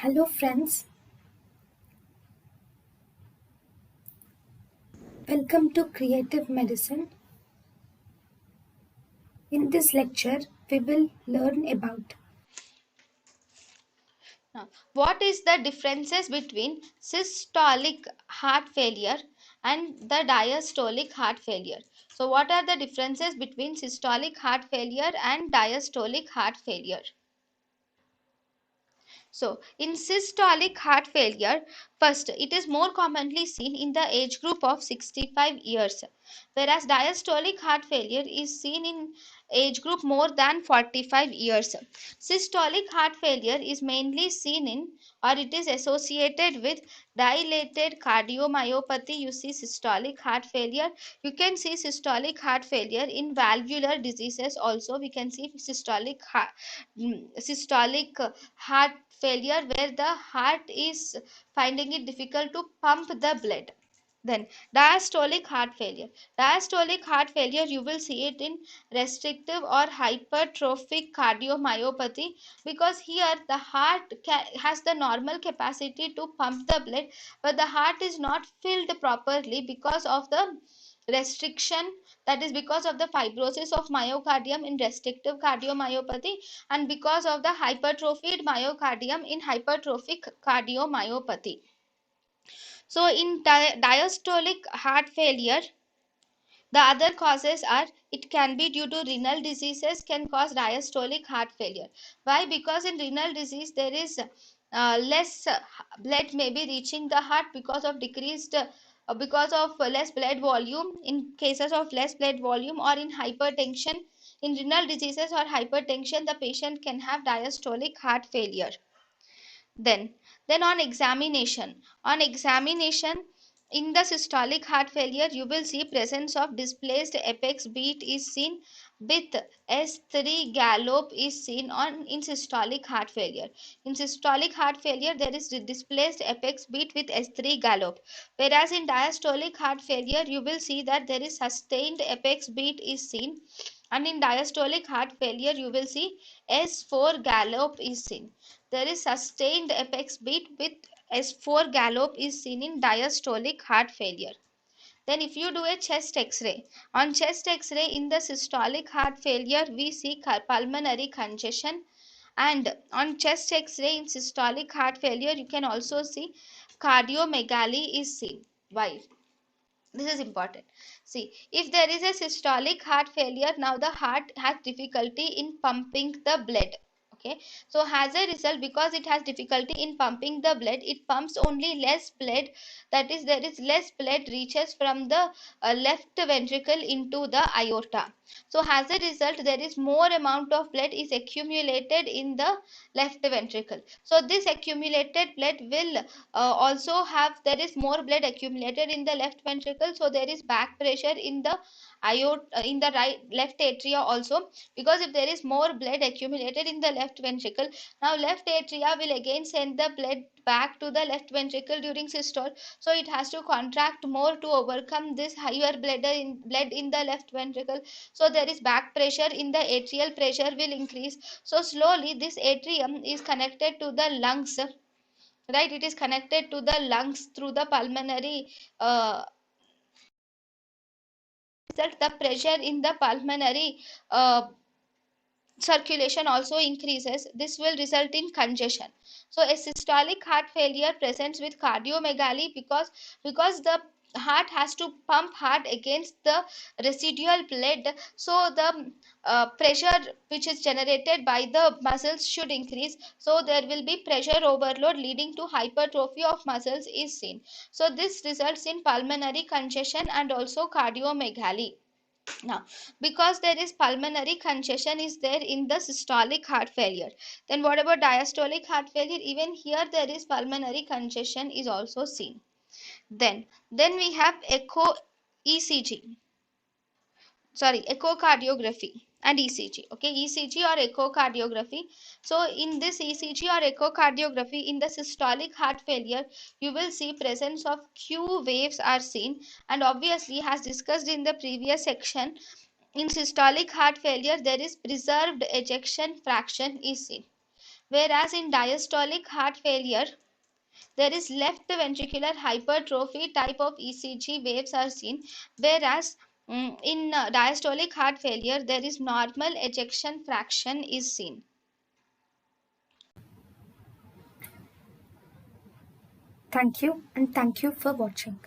Hello, friends. Welcome to Creative Medicine. In this lecture, we will learn about Now, what is the differences between systolic heart failure and the diastolic heart failure? So, what are the differences between systolic heart failure and diastolic heart failure? So, in systolic heart failure, first, it is more commonly seen in the age group of 65 years, whereas diastolic heart failure is seen in age group more than 45 years. Systolic heart failure is mainly seen in or it is associated with dilated cardiomyopathy. You see systolic heart failure. You can see systolic heart failure in valvular diseases also. We can see systolic heart failure where the heart is finding it difficult to pump the blood. Then diastolic heart failure. Diastolic heart failure, you will see it in restrictive or hypertrophic cardiomyopathy, because here the heart has the normal capacity to pump the blood, but the heart is not filled properly because of the restriction, that is because of the fibrosis of myocardium in restrictive cardiomyopathy, and because of the hypertrophied myocardium in hypertrophic cardiomyopathy. So in diastolic heart failure, the other causes are, it can be due to renal diseases can cause diastolic heart failure. Why? Because in renal disease there is less blood may be reaching the heart because of decreased because of less blood volume. In cases of less blood volume or in hypertension, in renal diseases or hypertension, the patient can have diastolic heart failure. Then on examination in the systolic heart failure, you will see presence of displaced apex beat is seen with S3 gallop is seen on in systolic heart failure. In systolic heart failure, there is displaced apex beat with S3 gallop, whereas in diastolic heart failure, you will see that there is sustained apex beat is seen, and in diastolic heart failure, you will see S4 gallop is seen. There is sustained apex beat with S4 gallop is seen in diastolic heart failure. Then if you do a chest x-ray, on chest x-ray in the systolic heart failure, we see pulmonary congestion, and on chest x-ray in systolic heart failure, you can also see cardiomegaly is seen. Why? This is important. See, if there is a systolic heart failure, now the heart has difficulty in pumping the blood. Okay, so as a result, because it has difficulty in pumping the blood, it pumps only less blood. That is, there is less blood reaches from the left ventricle into the aorta. So as a result, there is more amount of blood is accumulated in the left ventricle. So this accumulated blood will also have, there is more blood accumulated in the left ventricle, so there is back pressure in the aorta, in the right left atria also, because if there is more blood accumulated in the left ventricle, now left atria will again send the blood back to the left ventricle during systole, so it has to contract more to overcome this higher blood in the left ventricle. So there is back pressure in the atrial pressure will increase. So slowly this atrium is connected to the lungs, right? It is connected to the lungs through the pulmonary result, the pressure in the pulmonary circulation also increases. This will result in congestion. So a systolic heart failure presents with cardiomegaly because the heart has to pump hard against the residual blood, so the pressure which is generated by the muscles should increase, so there will be pressure overload leading to hypertrophy of muscles is seen. So this results in pulmonary congestion and also cardiomegaly. Now, because there is pulmonary congestion is there in the systolic heart failure, then what about diastolic heart failure? Even here there is pulmonary congestion is also seen. Then we have ECG, sorry, echocardiography and ECG. Okay, ECG or echocardiography. So in this ECG or echocardiography in the systolic heart failure, you will see presence of Q waves are seen, and obviously as discussed in the previous section, in systolic heart failure there is preserved ejection fraction is seen. Whereas in diastolic heart failure, there is left ventricular hypertrophy type of ECG waves are seen, whereas in diastolic heart failure, there is normal ejection fraction is seen. Thank you and thank you for watching.